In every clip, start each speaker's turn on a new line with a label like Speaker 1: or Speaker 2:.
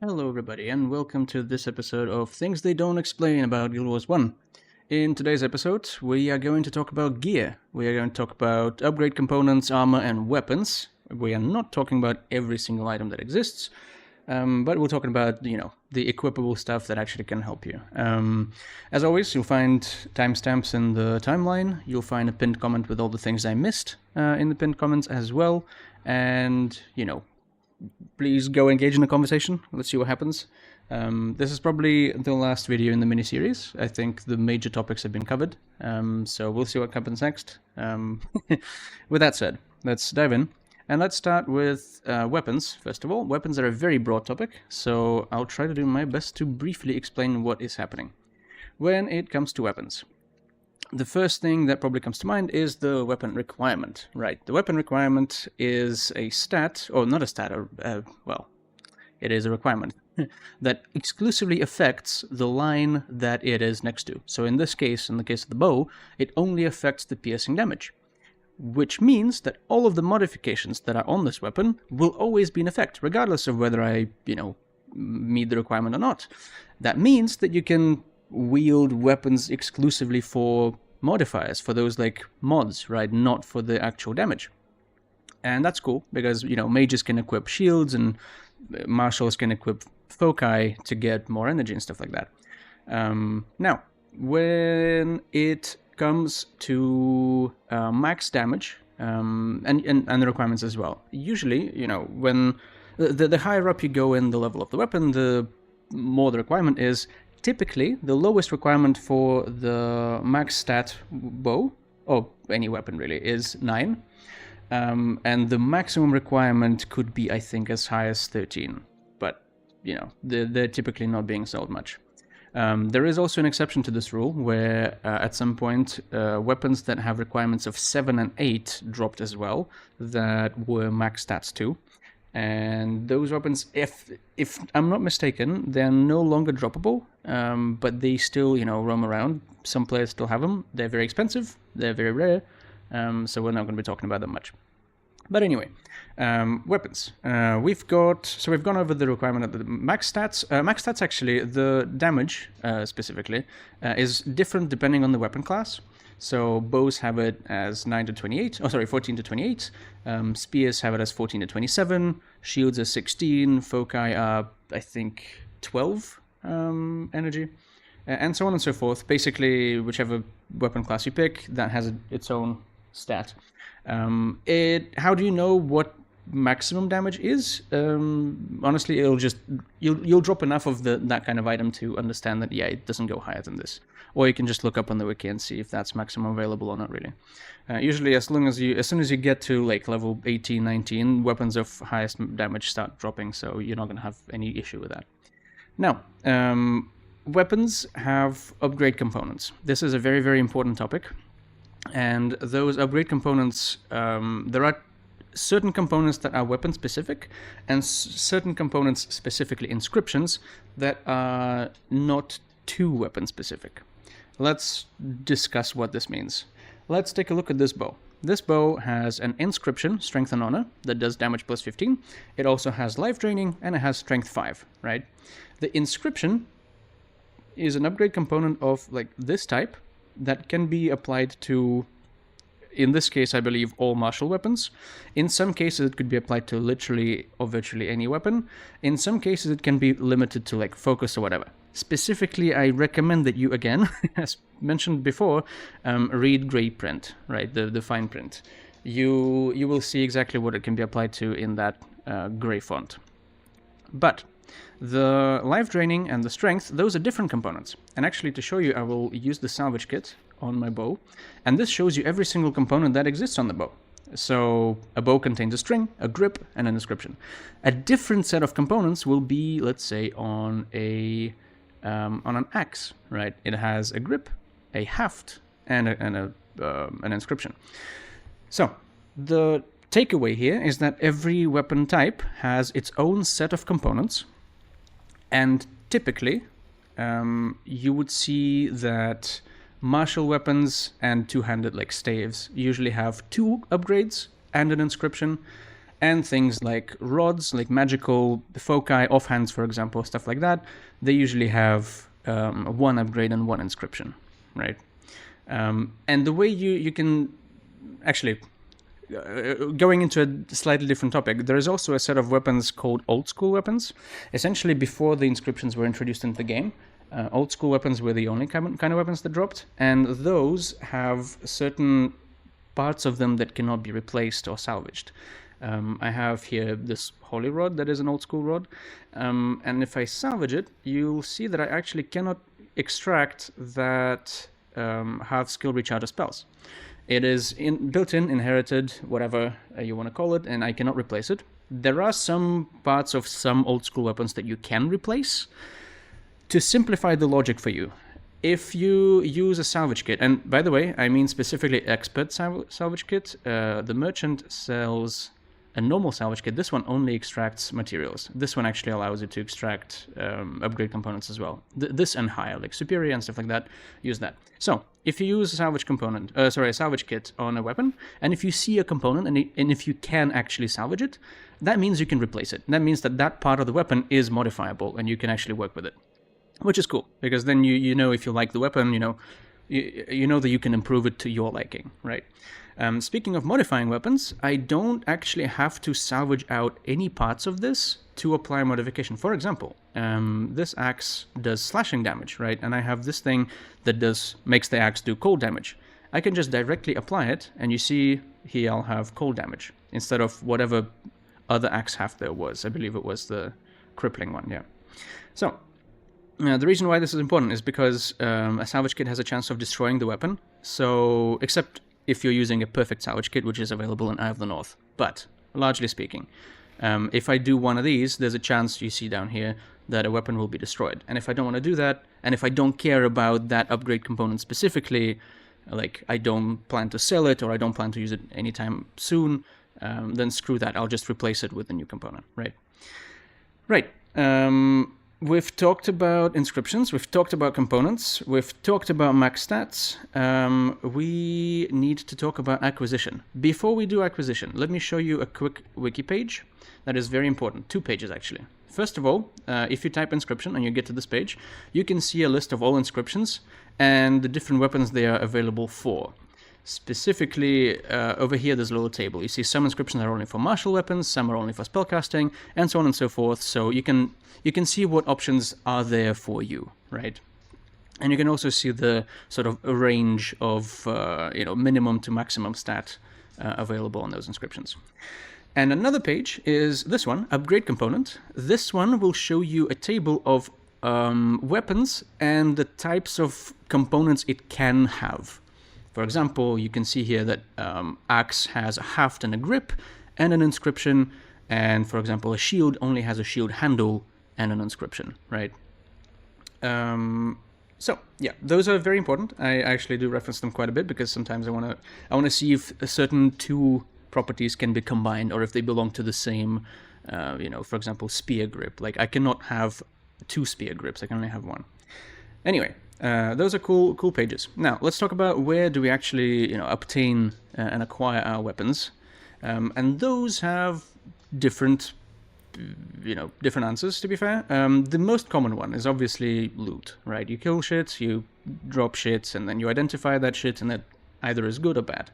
Speaker 1: Hello everybody and welcome to this episode of Things They Don't Explain about Guild Wars 1. In today's episode, we are going to talk about gear. We are going to talk about upgrade components, armor and weapons. We are not talking about every single item that exists, but we're talking about, the equipable stuff that actually can help you. As always, you'll find timestamps in the timeline. You'll find a pinned comment with all the things I missed in the pinned comments as well. And, please go engage in the conversation. Let's see what happens. This is probably the last video in the mini-series. I think the major topics have been covered, so we'll see what happens next. With that said, let's dive in. And let's start with weapons, first of all. Weapons are a very broad topic, so I'll try to do my best to briefly explain what is happening. When it comes to weapons, the first thing that probably comes to mind is the weapon requirement, right? The weapon requirement is a stat, or not a stat, well, it is a requirement that exclusively affects the line that it is next to. So in this case, in the case of the bow, it only affects the piercing damage, which means that all of the modifications that are on this weapon will always be in effect, regardless of whether I, meet the requirement or not. That means that you can wield weapons exclusively for modifiers, for those like mods, right? Not for the actual damage. And that's cool because, mages can equip shields and marshals can equip foci to get more energy and stuff like that. Now, when it comes to max damage and the requirements as well, usually, when the higher up you go in the level of the weapon, the more the requirement is. Typically, the lowest requirement for the max stat bow, or any weapon really, is 9. And the maximum requirement could be, I think, as high as 13. But, they're typically not being sold much. There is also an exception to this rule, where at some point, weapons that have requirements of 7 and 8 dropped as well, that were max stats too. And those weapons, if I'm not mistaken, they're no longer droppable, but they still, roam around. Some players still have them. They're very expensive. They're very rare, so we're not going to be talking about them much. But anyway, weapons. We've gone over the requirement of the max stats. Max stats, actually, the damage specifically is different depending on the weapon class. So bows have it as 14 to 28. Spears have it as 14 to 27. Shields are 16. Foci are, I think, 12 energy. And so on and so forth. Basically, whichever weapon class you pick, that has its own stat. How do you know what maximum damage is? Honestly, you'll drop enough of that kind of item to understand that, yeah, it doesn't go higher than this. Or you can just look up on the wiki and see if that's maximum available or not, really. Usually, as soon as you get to like level 18, 19, weapons of highest damage start dropping, so you're not going to have any issue with that. Now, weapons have upgrade components. This is a very, very important topic. And those upgrade components, there are certain components that are weapon specific and certain components, specifically inscriptions, that are not too weapon specific. Let's discuss what this means. Let's take a look at this bow. This bow has an inscription, Strength and Honor, that does damage plus 15. It also has life draining and it has Strength 5, right? The inscription is an upgrade component of like this type that can be applied to, in this case, I believe, all martial weapons. In some cases, it could be applied to literally or virtually any weapon. In some cases, it can be limited to like focus or whatever. Specifically, I recommend that you, again, as mentioned before, read gray print, right? The fine print. You will see exactly what it can be applied to in that gray font. But the life draining and the strength, those are different components. And actually, to show you, I will use the Salvage Kit on my bow. And this shows you every single component that exists on the bow. So a bow contains a string, a grip, and an inscription. A different set of components will be, let's say, on an axe, right? It has a grip, a haft, and an inscription. So the takeaway here is that every weapon type has its own set of components, and typically you would see that martial weapons and two-handed like staves usually have 2 upgrades and an inscription, And things like rods, like magical foci, offhands, for example, stuff like that, they usually have one upgrade and one inscription, right? And the way you can actually, going into a slightly different topic, there is also a set of weapons called old school weapons. Essentially, before the inscriptions were introduced into the game, old school weapons were the only kind of weapons that dropped, and those have certain parts of them that cannot be replaced or salvaged. I have here this holy rod that is an old school rod, and if I salvage it, you'll see that I actually cannot extract that half skill reach out of spells. It is built-in, inherited, whatever you want to call it, and I cannot replace it. There are some parts of some old school weapons that you can replace. To simplify the logic for you, if you use a salvage kit, and by the way, I mean specifically expert salvage kit, the merchant sells a normal salvage kit. This one only extracts materials. This one actually allows you to extract upgrade components as well. This and higher, like superior and stuff like that, use that. So if you use a salvage component, a salvage kit on a weapon, and if you see a component and if you can actually salvage it, that means you can replace it. That means that that part of the weapon is modifiable and you can actually work with it, which is cool, because then you know if you like the weapon, you know that you can improve it to your liking, right? Speaking of modifying weapons, I don't actually have to salvage out any parts of this to apply modification. For example, this axe does slashing damage, right? And I have this thing that makes the axe do cold damage. I can just directly apply it, and you see here I'll have cold damage instead of whatever other axe haft there was. I believe it was the crippling one, yeah. So the reason why this is important is because a salvage kit has a chance of destroying the weapon. So, except if you're using a perfect salvage kit, which is available in Eye of the North. But, largely speaking, if I do one of these, there's a chance, you see down here, that a weapon will be destroyed. And if I don't want to do that, and if I don't care about that upgrade component specifically, like I don't plan to sell it, or I don't plan to use it anytime soon, then screw that. I'll just replace it with a new component, right? Right. We've talked about inscriptions, we've talked about components, we've talked about max stats. We need to talk about acquisition. Before we do acquisition, let me show you a quick wiki page that is very important. 2 pages, actually. First of all, if you type inscription and you get to this page, you can see a list of all inscriptions and the different weapons they are available for. Specifically, over here there's a little table. You see some inscriptions are only for martial weapons, some are only for spellcasting, and so on and so forth. So you can see what options are there for you, right? And you can also see the sort of range of minimum to maximum stat available on those inscriptions. And another page is this one, upgrade component. This one will show you a table of weapons and the types of components it can have. For example, you can see here that axe has a haft and a grip and an inscription, and for example, a shield only has a shield handle and an inscription, right? So yeah, those are very important. I actually do reference them quite a bit because sometimes I want to see if a certain 2 properties can be combined or if they belong to the same, for example, spear grip. Like I cannot have 2 spear grips; I can only have 1. Anyway. Those are cool pages. Now, let's talk about where do we actually, obtain and acquire our weapons. And those have different answers, to be fair. The most common one is obviously loot, right? You kill shit, you drop shit, and then you identify that shit, and that either is good or bad.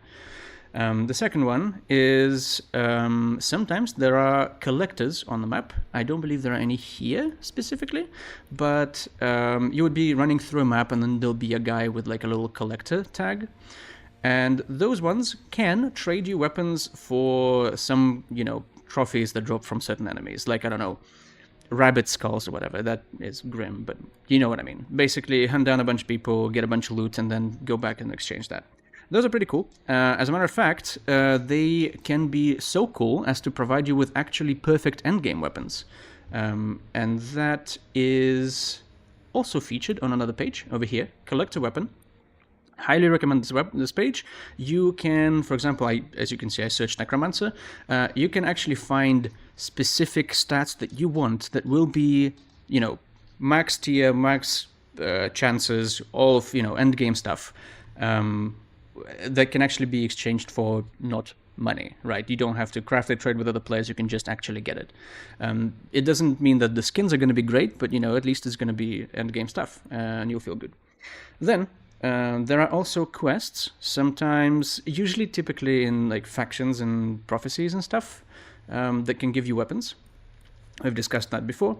Speaker 1: The second one is sometimes there are collectors on the map. I don't believe there are any here specifically, but you would be running through a map and then there'll be a guy with like a little collector tag. And those ones can trade you weapons for some, trophies that drop from certain enemies. Like, I don't know, rabbit skulls or whatever. That is grim, but you know what I mean. Basically, hunt down a bunch of people, get a bunch of loot, and then go back and exchange that. Those are pretty cool. As a matter of fact, they can be so cool as to provide you with actually perfect endgame weapons. And that is also featured on another page over here, Collect a Weapon. Highly recommend this page. You can, for example, as you can see, I searched Necromancer. You can actually find specific stats that you want that will be, max tier, max chances, all of, endgame stuff. That can actually be exchanged for not money, right? You don't have to craft a trade with other players, you can just actually get it. It doesn't mean that the skins are going to be great, but at least it's going to be endgame stuff, and you'll feel good. Then, there are also quests, sometimes, typically in like factions and prophecies and stuff, that can give you weapons. We've discussed that before.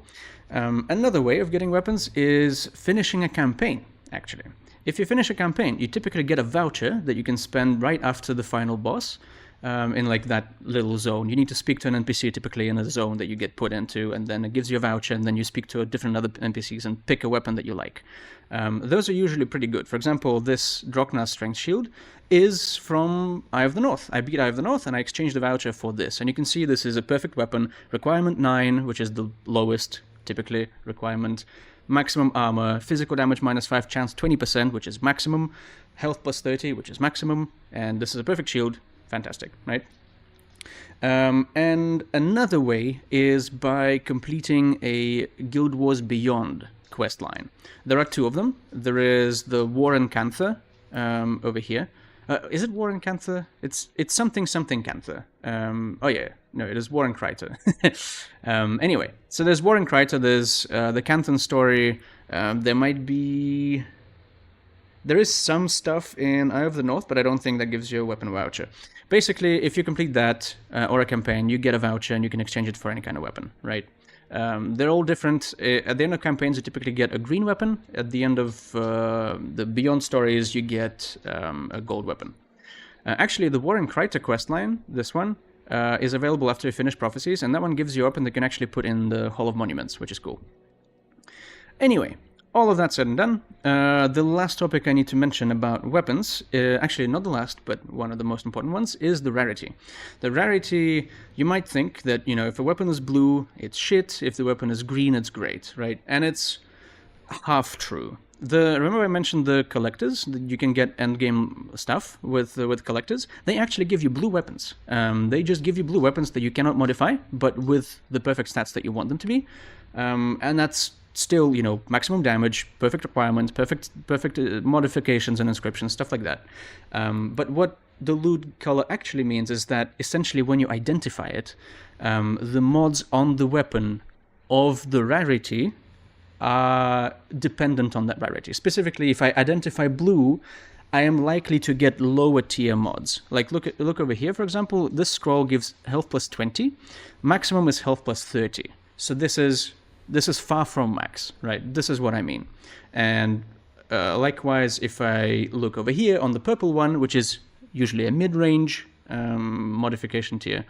Speaker 1: Another way of getting weapons is finishing a campaign, actually. If you finish a campaign, you typically get a voucher that you can spend right after the final boss, in like that little zone. You need to speak to an NPC typically in a zone that you get put into, and then it gives you a voucher, and then you speak to different other NPCs and pick a weapon that you like. Those are usually pretty good. For example, this Drokna's Strength Shield is from Eye of the North. I beat Eye of the North and I exchanged the voucher for this. And you can see this is a perfect weapon. Requirement 9, which is the lowest, typically, requirement. Maximum armor, physical damage -5, chance 20%, which is maximum. Health +30, which is maximum. And this is a perfect shield. Fantastic, right? And another way is by completing a Guild Wars Beyond quest line. There are 2 of them. There is the War and Cantha over here. Is it War and Cantha? It's something Cantha. Oh yeah, no, it is War and Kryta. Anyway, so there's War and Kryta, there's the Canthan story, there is some stuff in Eye of the North, but I don't think that gives you a weapon voucher. Basically, if you complete that, or a campaign, you get a voucher and you can exchange it for any kind of weapon, right? They're all different. At the end of campaigns, you typically get a green weapon. At the end of the Beyond stories, you get a gold weapon. Actually, the War in Kryta questline, this one, is available after you finish Prophecies, and that one gives you a weapon that you can actually put in the Hall of Monuments, which is cool. Anyway, all of that said and done, the last topic I need to mention about weapons, actually not the last, but one of the most important ones, is the Rarity. The Rarity, you might think that, if a weapon is blue, it's shit, if the weapon is green, it's great, right? And it's half true. Remember I mentioned the collectors, that you can get endgame stuff with collectors? They actually give you blue weapons. They just give you blue weapons that you cannot modify, but with the perfect stats that you want them to be. And that's still, maximum damage, perfect requirements, perfect modifications and inscriptions, stuff like that. But what the loot color actually means is that essentially when you identify it, the mods on the weapon of the rarity are dependent on that rarity. Specifically, if I identify blue, I am likely to get lower tier mods. Like look over here, for example, this scroll gives health +20, maximum is health +30. So this is far from max, right? This is what I mean. And likewise, if I look over here on the purple one, which is usually a mid-range modification tier,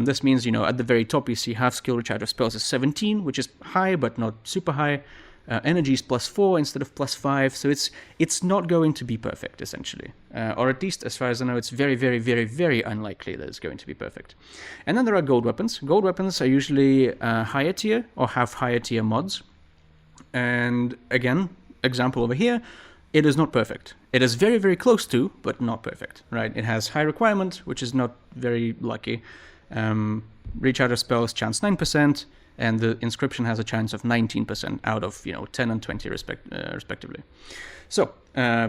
Speaker 1: this means, at the very top you see half skill recharge of spells is 17, which is high, but not super high. Energy is +4 instead of +5, so it's not going to be perfect, essentially. Or at least, as far as I know, it's very, very, very, very unlikely that it's going to be perfect. And then there are gold weapons. Gold weapons are usually higher tier or have higher tier mods. And again, example over here, it is not perfect. It is very, very close to, but not perfect, right? It has high requirement, which is not very lucky. Recharge of spells, chance 9%, and the inscription has a chance of 19% out of 10 and 20 respectively. So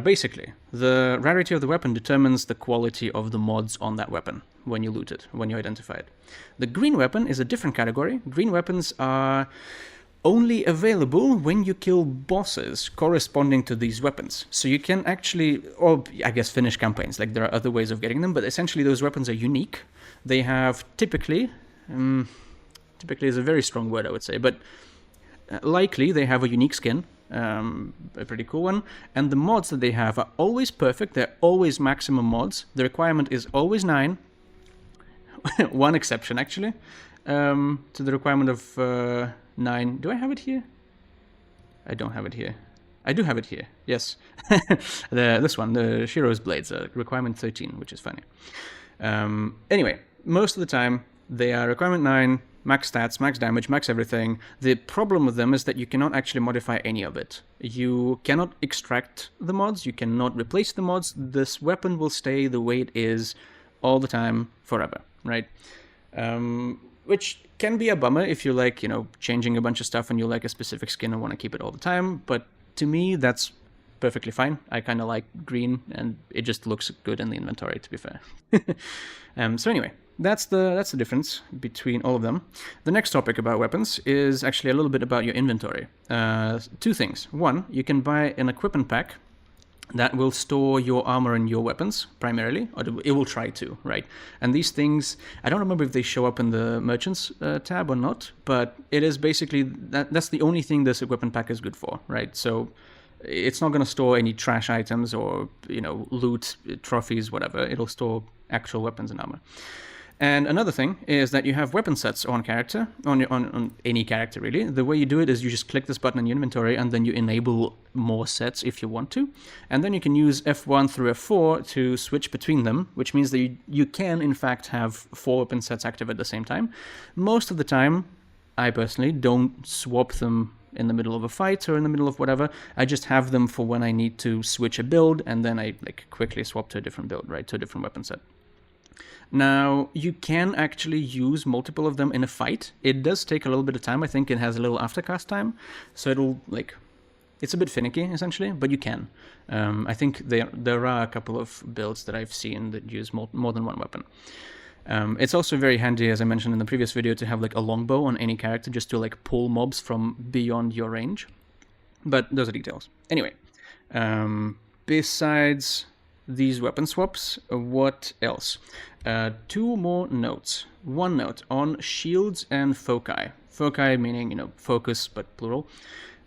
Speaker 1: basically, the rarity of the weapon determines the quality of the mods on that weapon when you loot it, when you identify it. The green weapon is a different category. Green weapons are only available when you kill bosses corresponding to these weapons. So you can actually, or I guess finish campaigns, like there are other ways of getting them, but essentially those weapons are unique. They have typically is a very strong word, I would say, but likely they have a unique skin, a pretty cool one, and the mods that they have are always perfect, they're always maximum mods, the requirement is always 9, one exception actually, to the requirement of 9. Do I have it here? I don't have it here. I do have it here, yes. This one, the Shiro's Blades, requirement 13, which is funny. Anyway, most of the time, they are requirement 9, max stats, max damage, max everything. The problem with them is that you cannot actually modify any of it. You cannot extract the mods, you cannot replace the mods. This weapon will stay the way it is all the time, forever, right? Which can be a bummer if you like, changing a bunch of stuff and you like a specific skin and want to keep it all the time. But to me, that's perfectly fine. I kind of like green, and it just looks good in the inventory, to be fair. So anyway, that's the difference between all of them. The next topic about weapons is actually a little bit about your inventory. Two things. One, you can buy an equipment pack that will store your armor and your weapons primarily, or it will try to, right? And these things, I don't remember if they show up in the merchants tab or not, but it is basically, that's the only thing this equipment pack is good for, right? So it's not going to store any trash items or, loot, trophies, whatever. It'll store actual weapons and armor. And another thing is that you have weapon sets on character, on any character really. The way you do it is you just click this button in your inventory and then you enable more sets if you want to. And then you can use F1 through F4 to switch between them, which means that you can in fact have 4 weapon sets active at the same time. Most of the time, I personally don't swap them in the middle of a fight or in the middle of whatever. I just have them for when I need to switch a build, and then I quickly swap to a different build, right, to a different weapon set. Now, you can actually use multiple of them in a fight. It does take a little bit of time. I think it has a little aftercast time, so it'll, it's a bit finicky, essentially, but you can. I think there are a couple of builds that I've seen that use more than one weapon. It's also very handy, as I mentioned in the previous video, to have, a longbow on any character, just to, pull mobs from beyond your range. But those are details. Anyway, besides these weapon swaps, what else? 2 more notes. One note on shields and foci. Foci meaning, focus, but plural.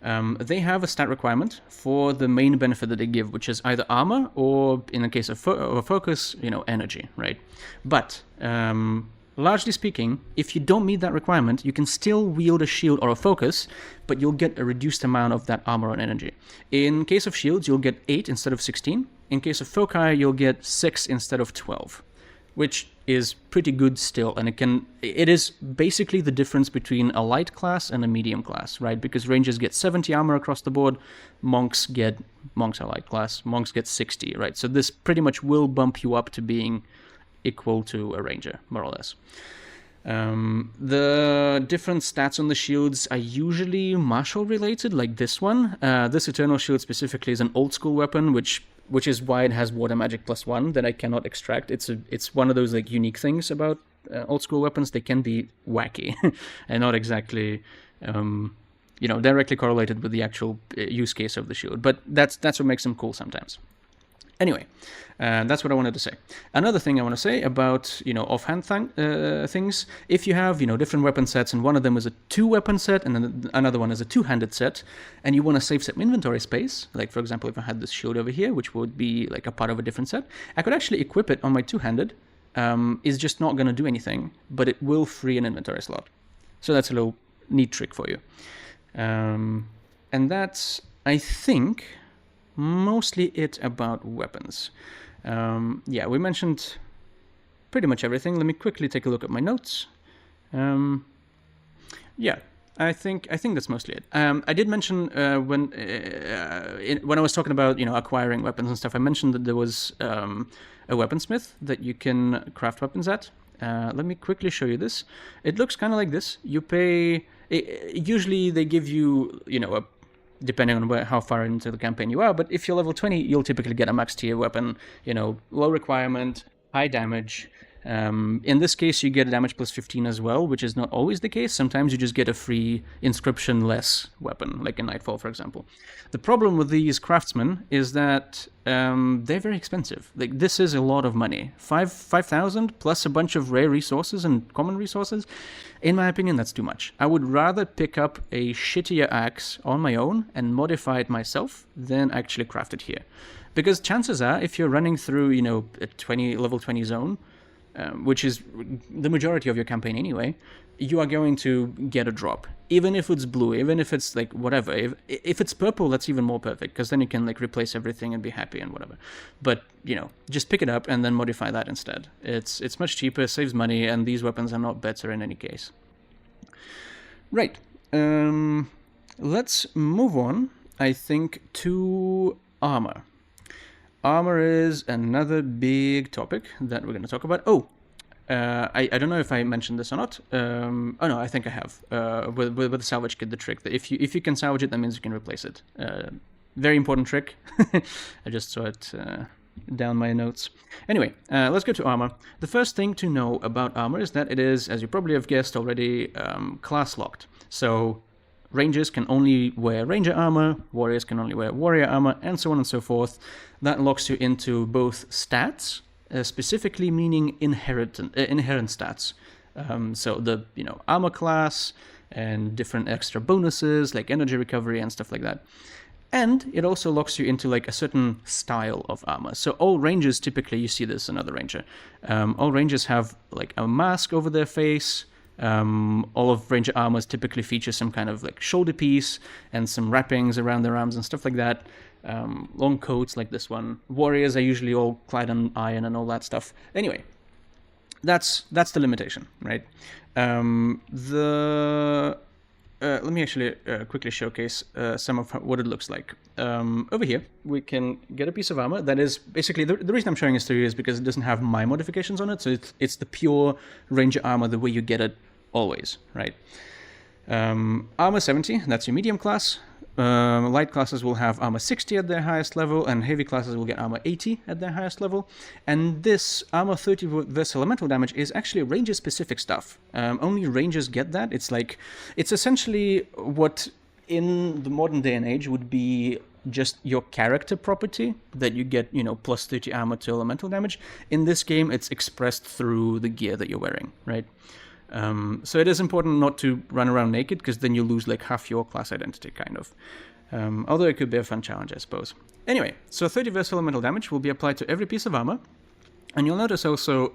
Speaker 1: They have a stat requirement for the main benefit that they give, which is either armor or, in the case of focus, energy, right? But largely speaking, if you don't meet that requirement, you can still wield a shield or a focus, but you'll get a reduced amount of that armor and energy. In case of shields, you'll get 8 instead of 16. In case of foci, you'll get 6 instead of 12, which is pretty good still. And it is basically the difference between a light class and a medium class, right? Because rangers get 70 armor across the board, monks are light class, monks get 60, right? So this pretty much will bump you up to being equal to a ranger, more or less. The different stats on the shields are usually martial related, like this one. This Eternal Shield specifically is an old school weapon, which is why it has Water Magic +1 that I cannot extract. It's one of those unique things about old school weapons. They can be wacky and not exactly directly correlated with the actual use case of the shield. But that's what makes them cool sometimes. Anyway, that's what I wanted to say. Another thing I want to say about, offhand things, if you have, different weapon sets and one of them is a 2-weapon set and then another one is a 2-handed set, and you want to save some inventory space, like for example, if I had this shield over here, which would be a part of a different set, I could actually equip it on my 2-handed. It's just not going to do anything, but it will free an inventory slot. So that's a little neat trick for you. And that's, I think, mostly it about weapons. We mentioned pretty much everything. Let me quickly take a look at my notes. I think that's mostly it. I did mention when I was talking about acquiring weapons and stuff, I mentioned that there was a weaponsmith that you can craft weapons at. Let me quickly show you this. It looks kind of like this. You pay. Usually they give you depending on how far into the campaign you are, but if you're level 20, you'll typically get a max tier weapon, low requirement, high damage. In this case, you get a damage +15 as well, which is not always the case. Sometimes you just get a free inscription-less weapon, like in Nightfall, for example. The problem with these craftsmen is that they're very expensive. This is a lot of money. 5,000 plus a bunch of rare resources and common resources. In my opinion, that's too much. I would rather pick up a shittier axe on my own and modify it myself than actually craft it here. Because chances are, if you're running through, a level 20 zone, which is the majority of your campaign anyway, you are going to get a drop. Even if it's blue, even if it's whatever. If it's purple, that's even more perfect, because then you can replace everything and be happy and whatever. But, just pick it up and then modify that instead. It's much cheaper, saves money, and these weapons are not better in any case. Right. Let's move on, I think, to armor. Armor is another big topic that we're going to talk about. I don't know if I mentioned this or not. No, I think I have. With the Salvage Kit, the trick that if you can salvage it, that means you can replace it Very important trick. I just saw it down my notes. Anyway, let's go to armor. The first thing to know about armor is that it is, as you probably have guessed already, class locked. So rangers can only wear ranger armor, warriors can only wear warrior armor, and so on and so forth. That locks you into both stats, specifically meaning inherent stats. So the armor class and different extra bonuses like energy recovery and stuff like that. And it also locks you into like a certain style of armor. So all rangers, typically, you see this in other ranger, all rangers have like a mask over their face. All of ranger armors typically feature some kind of like shoulder piece and some wrappings around their arms and stuff like that. Long coats like this one. Warriors are usually all clad in iron and all that stuff. Anyway, that's the limitation, right? Let me actually quickly showcase some of what it looks like. Over here, we can get a piece of armor that is basically, the reason I'm showing this to you is because it doesn't have my modifications on it, so it's the pure ranger armor the way you get it always, right? Armor 70, that's your medium class. Light classes will have armor 60 at their highest level, and heavy classes will get armor 80 at their highest level. And this armor 30 versus elemental damage is actually ranger-specific stuff. Only rangers get that. It's essentially what in the modern day and age would be just your character property that you get, plus 30 armor to elemental damage. In this game, it's expressed through the gear that you're wearing, right? So it is important not to run around naked, because then you lose like half your class identity, kind of. Although it could be a fun challenge, I suppose. Anyway, so 30 versus elemental damage will be applied to every piece of armor. And you'll notice also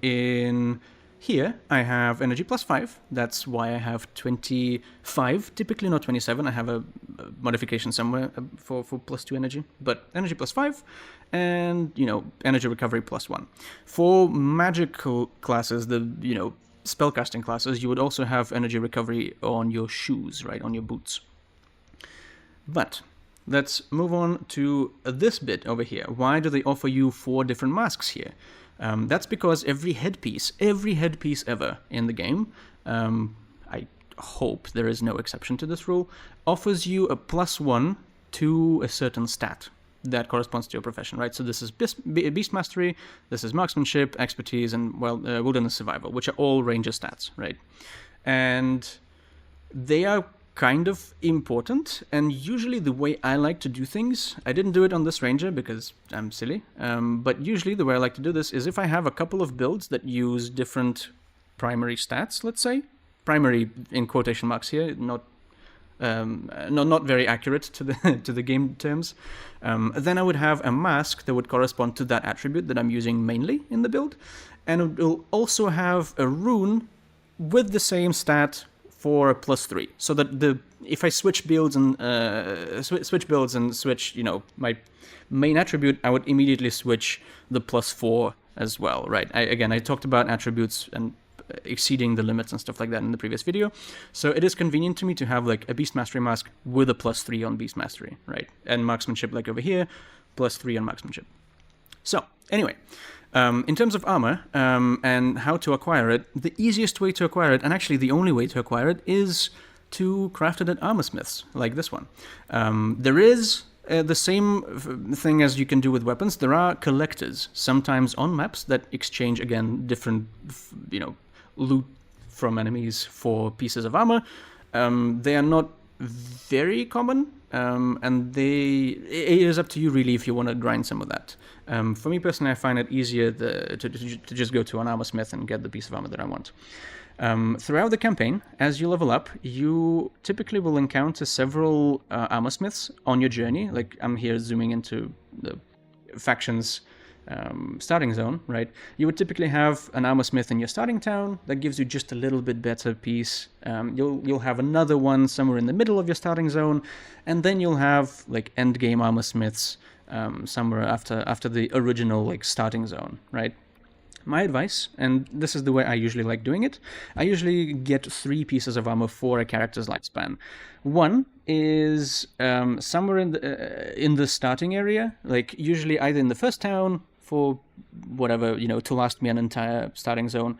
Speaker 1: in here, I have energy plus 5. That's why I have 25, typically not 27. I have a modification somewhere for plus 2 energy, but energy plus 5. And, energy recovery plus 1. For magical classes, the, spellcasting classes, you would also have energy recovery on your shoes, right, on your boots. But let's move on to this bit over here. Why do they offer you 4 different masks here? That's because every headpiece ever in the game, I hope there is no exception to this rule, offers you a +1 to a certain stat that corresponds to your profession, right? So this is Beast Mastery, this is Marksmanship, Expertise, and, Wilderness Survival, which are all ranger stats, right? And they are kind of important, and usually the way I like to do things, I didn't do it on this ranger because I'm silly, but usually the way I like to do this is if I have a couple of builds that use different primary stats, let's say, primary in quotation marks here, not very accurate to the game terms, then I would have a mask that would correspond to that attribute that I'm using mainly in the build, and it will also have a rune with the same stat for a +3, so that if I switch builds and switch my main attribute, I would immediately switch the +4 as well, right? I talked about attributes and exceeding the limits and stuff like that in the previous video. So it is convenient to me to have like a Beast Mastery mask with a +3 on Beast Mastery, right? And Marksmanship like over here, +3 on Marksmanship. So anyway, in terms of armor and how to acquire it, the easiest way to acquire it, and actually the only way to acquire it, is to craft it at armor smiths like this one. There is the same thing as you can do with weapons. There are collectors, sometimes on maps, that exchange, again, different, loot from enemies for pieces of armor. They are not very common, and it is up to you really if you want to grind some of that. For me personally, I find it easier to just go to an armor smith and get the piece of armor that I want. Throughout the campaign, as you level up, you typically will encounter several armor smiths on your journey. Like, I'm here zooming into the factions starting zone, right? You would typically have an armor smith in your starting town that gives you just a little bit better piece. You'll have another one somewhere in the middle of your starting zone, and then you'll have like end game armor smiths somewhere after the original like starting zone, right? My advice, and this is the way I usually like doing it, I usually get 3 pieces of armor for a character's lifespan. One is somewhere in the starting area, like usually either in the first town for whatever, to last me an entire starting zone.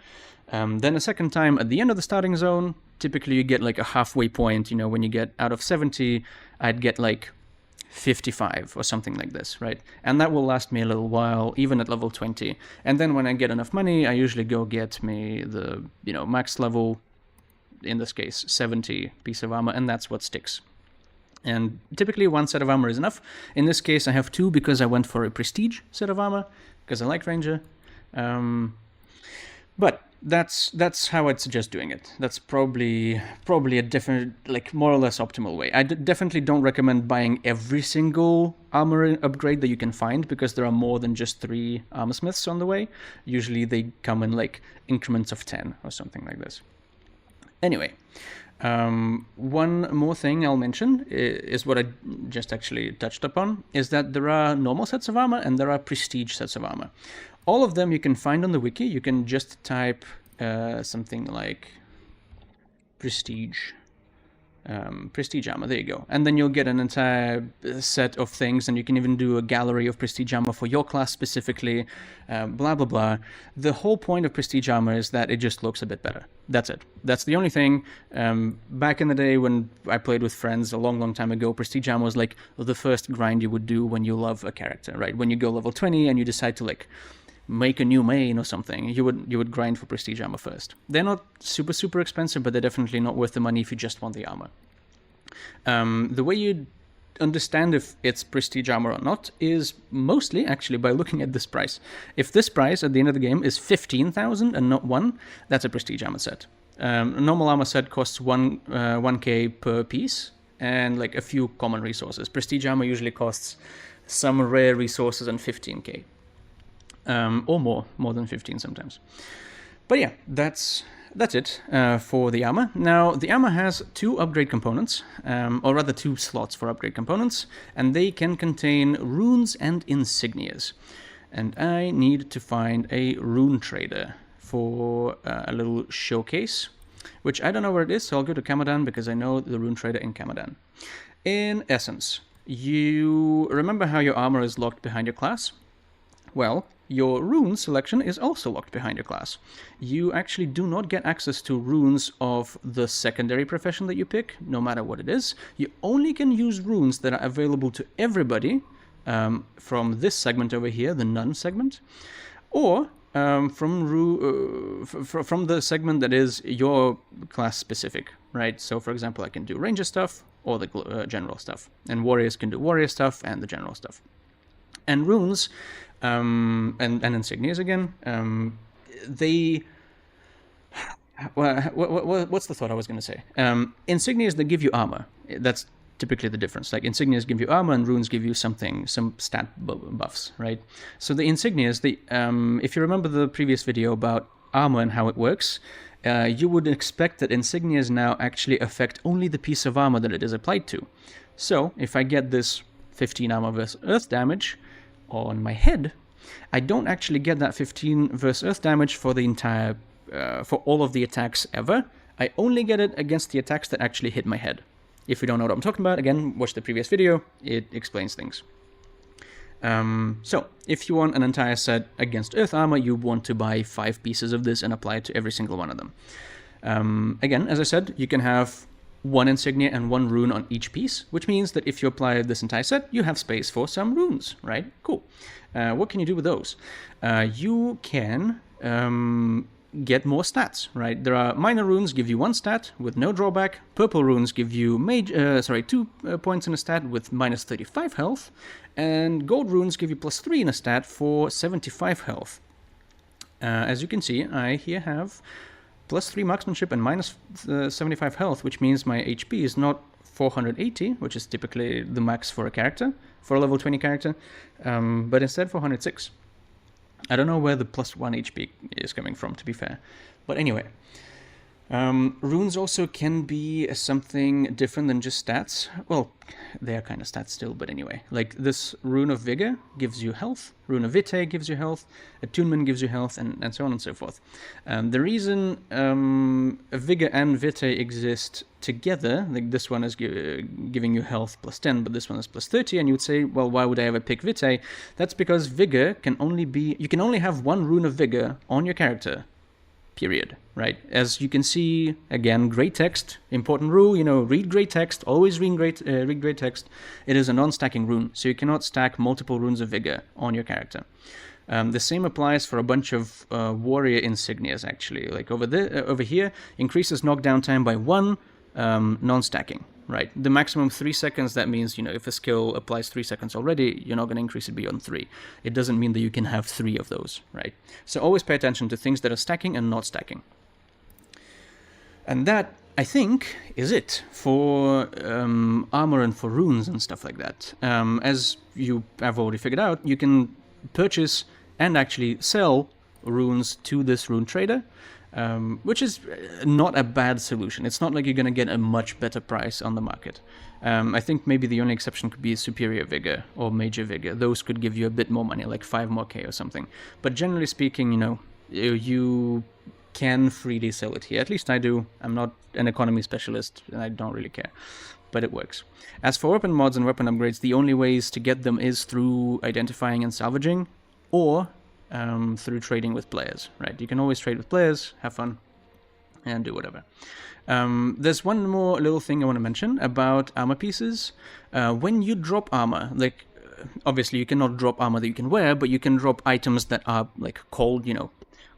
Speaker 1: Then a second time at the end of the starting zone. Typically you get like a halfway point, when you get out of 70, I'd get like 55 or something like this, right? And that will last me a little while, even at level 20. And then when I get enough money, I usually go get me the, max level, in this case, 70 piece of armor, and that's what sticks. And typically one set of armor is enough. In this case, I have 2 because I went for a prestige set of armor, because I like Ranger. But that's how I'd suggest doing it. That's probably a different, like, more or less optimal way. I definitely don't recommend buying every single armor upgrade that you can find, because there are more than just 3 armor smiths on the way. Usually they come in like increments of 10 or something like this. Anyway, one more thing I'll mention is what I just actually touched upon, is that there are normal sets of armor and there are prestige sets of armor. All of them you can find on the wiki. You can just type something like prestige armor, there you go. And then you'll get an entire set of things, and you can even do a gallery of prestige armor for your class specifically, blah, blah, blah. The whole point of prestige armor is that it just looks a bit better. That's it. That's the only thing. Back in the day when I played with friends a long, long time ago, prestige armor was like the first grind you would do when you love a character, right? When you go level 20 and you decide to like make a new main or something, you would grind for prestige armor first. They're not super, super expensive, but they're definitely not worth the money if you just want the armor. The way you understand if it's prestige armor or not is mostly actually by looking at this price. If this price at the end of the game is 15,000 and not 1, that's a prestige armor set. A normal armor set costs 1k per piece and like a few common resources. Prestige armor usually costs some rare resources and 15k. Or more than 15 sometimes. But yeah, that's it for the armor. Now, the armor has 2 upgrade components, or rather 2 slots for upgrade components, and they can contain runes and insignias. And I need to find a rune trader for a little showcase, which I don't know where it is, so I'll go to Kamadan because I know the rune trader in Kamadan. In essence, you remember how your armor is locked behind your class? Well, your rune selection is also locked behind your class. You actually do not get access to runes of the secondary profession that you pick, no matter what it is. You only can use runes that are available to everybody from this segment over here, the None segment, or from the segment that is your class specific, right? So, for example, I can do Ranger stuff or the general stuff, and Warriors can do Warrior stuff and the general stuff. And runes, and insignias again, what's the thought I was going to say? Insignias that give you armor. That's typically the difference. Like, insignias give you armor and runes give you some stat buffs, right? So the insignias, if you remember the previous video about armor and how it works, you would expect that insignias now actually affect only the piece of armor that it is applied to. So if I get this 15 armor versus earth damage on my head, I don't actually get that 15 versus earth damage for the entire, for all of the attacks ever. I only get it against the attacks that actually hit my head. If you don't know what I'm talking about, again, watch the previous video, it explains things. So, if you want an entire set against earth armor, you want to buy 5 pieces of this and apply it to every single one of them. Again, as I said, you can have 1 insignia and 1 rune on each piece, which means that if you apply this entire set, you have space for some runes, right? Cool. What can you do with those? You can get more stats, right? There are minor runes give you 1 stat with no drawback. Purple runes give you 2 points in a stat with minus 35 health. And gold runes give you +3 in a stat for 75 health. As you can see, I here have +3 marksmanship and minus 75 health, which means my HP is not 480, which is typically the max for a character, for a level 20 character, but instead 406. I don't know where the +1 HP is coming from, to be fair. But anyway, runes also can be something different than just stats. Well, they are kind of stats still, but anyway. Like this Rune of Vigor gives you health, Rune of Vitae gives you health, Attunement gives you health, and so on and so forth. The reason Vigor and Vitae exist together, like this one is giving you health +10, but this one is +30, and you would say, well, why would I ever pick Vitae? That's because Vigor can only be, you can only have 1 Rune of Vigor on your character period, right? As you can see, again, great text, important rule, read great text, always read great text. It is a non-stacking rune, so you cannot stack multiple runes of vigor on your character. The same applies for a bunch of warrior insignias, actually. Like over here, increases knockdown time by 1, non-stacking, right? The maximum 3 seconds, that means, if a skill applies 3 seconds already, you're not going to increase it beyond 3. It doesn't mean that you can have 3 of those, right? So always pay attention to things that are stacking and not stacking. And that, I think, is it for armor and for runes and stuff like that. As you have already figured out, you can purchase and actually sell runes to this rune trader, which is not a bad solution. It's not like you're going to get a much better price on the market. I think maybe the only exception could be Superior Vigor or Major Vigor. Those could give you a bit more money, like 5 more K or something. But generally speaking, you can freely sell it here. At least I do. I'm not an economy specialist, and I don't really care. But it works. As for weapon mods and weapon upgrades, the only ways to get them is through identifying and salvaging, or through trading with players, right? You can always trade with players, have fun, and do whatever. There's one more little thing I want to mention about armor pieces. When you drop armor, like, obviously you cannot drop armor that you can wear, but you can drop items that are, like, called,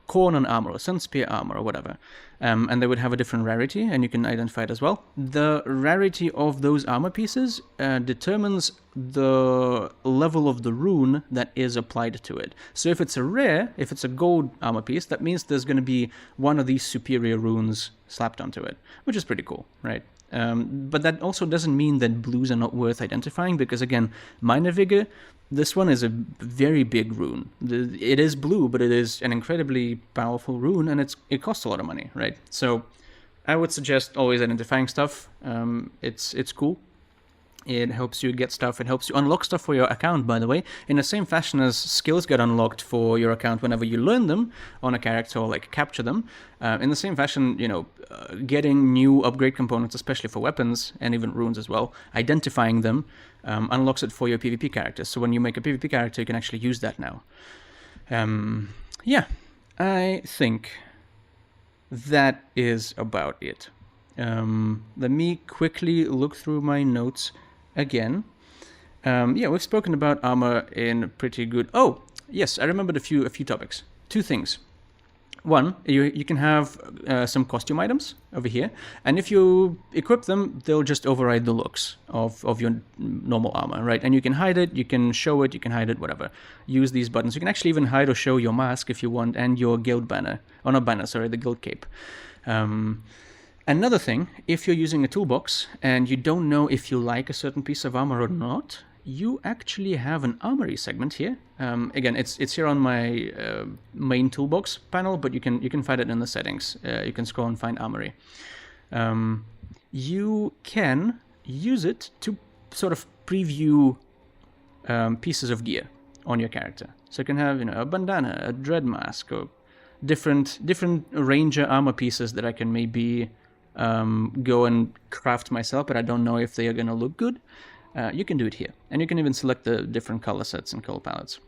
Speaker 1: Corn on armor or Sunspear armor or whatever. And they would have a different rarity, and you can identify it as well. The rarity of those armor pieces determines the level of the rune that is applied to it. So if it's a rare, if it's a gold armor piece, that means there's going to be one of these superior runes slapped onto it, which is pretty cool, right? But that also doesn't mean that blues are not worth identifying, because again, Minor Vigor, this one is a very big rune. It is blue, but it is an incredibly powerful rune, and it costs a lot of money, right? So I would suggest always identifying stuff. It's cool. It helps you get stuff. It helps you unlock stuff for your account, by the way, in the same fashion as skills get unlocked for your account whenever you learn them on a character or like capture them. In the same fashion, getting new upgrade components, especially for weapons and even runes as well, identifying them unlocks it for your PvP character. So when you make a PvP character, you can actually use that now. Yeah, I think that is about it. Let me quickly look through my notes again. Yeah, we've spoken about armor in pretty good... Oh, yes, I remembered a few topics. 2 things. One, you can have some costume items over here, and if you equip them, they'll just override the looks of your normal armor, right? And you can hide it, you can show it, you can hide it, whatever. Use these buttons. You can actually even hide or show your mask if you want, and your guild banner. Oh, not banner, sorry, the guild cape. Another thing, if you're using a toolbox and you don't know if you like a certain piece of armor or not, you actually have an armory segment here. Again, it's here on my main toolbox panel, but you can find it in the settings. You can scroll and find armory. You can use it to sort of preview pieces of gear on your character. So you can have a bandana, a dread mask, or different ranger armor pieces that I can maybe go and craft myself, but I don't know if they are going to look good. You can do it here, and you can even select the different color sets and color palettes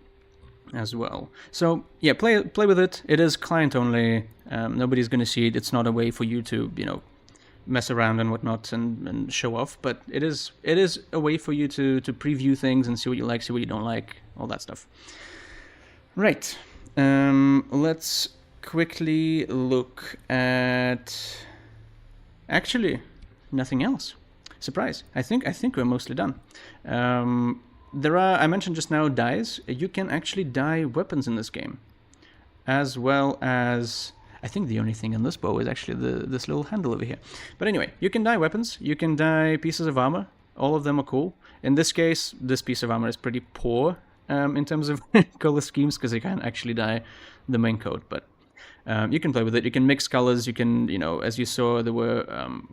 Speaker 1: as well. So yeah, play with it. It is client only. Nobody's going to see it. It's not a way for you to mess around and whatnot and show off, but it is a way for you to preview things and see what you like, see what you don't like, all that stuff. Right. Let's quickly look at... Actually, nothing else. Surprise. I think we're mostly done. There are, I mentioned just now, dyes. You can actually dye weapons in this game, as well as... I think the only thing in this bow is actually this little handle over here. But anyway, you can dye weapons. You can dye pieces of armor. All of them are cool. In this case, this piece of armor is pretty poor in terms of color schemes, because you can't actually dye the main coat, but you can play with it. You can mix colors. You can, as you saw, there were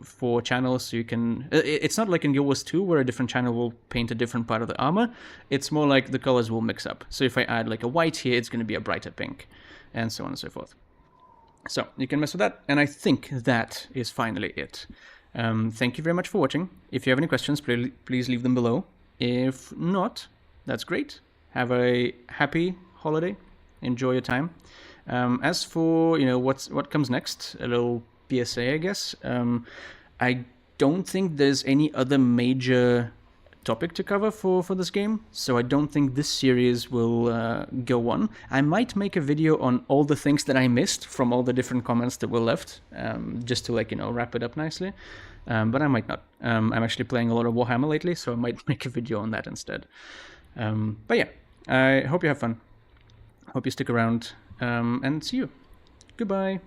Speaker 1: 4 channels. So you can... It's not like in Guild Wars 2 where a different channel will paint a different part of the armor. It's more like the colors will mix up. So if I add like a white here, it's going to be a brighter pink, and so on and so forth. So you can mess with that, and I think that is finally it. Thank you very much for watching. If you have any questions, please leave them below. If not, that's great. Have a happy holiday. Enjoy your time. As for what comes next, a little PSA, I guess. I don't think there's any other major topic to cover for this game, so I don't think this series will go on. I might make a video on all the things that I missed from all the different comments that were left, just to wrap it up nicely, but I might not. I'm actually playing a lot of Warhammer lately, so I might make a video on that instead. But yeah, I hope you have fun. Hope you stick around, and see you. Goodbye.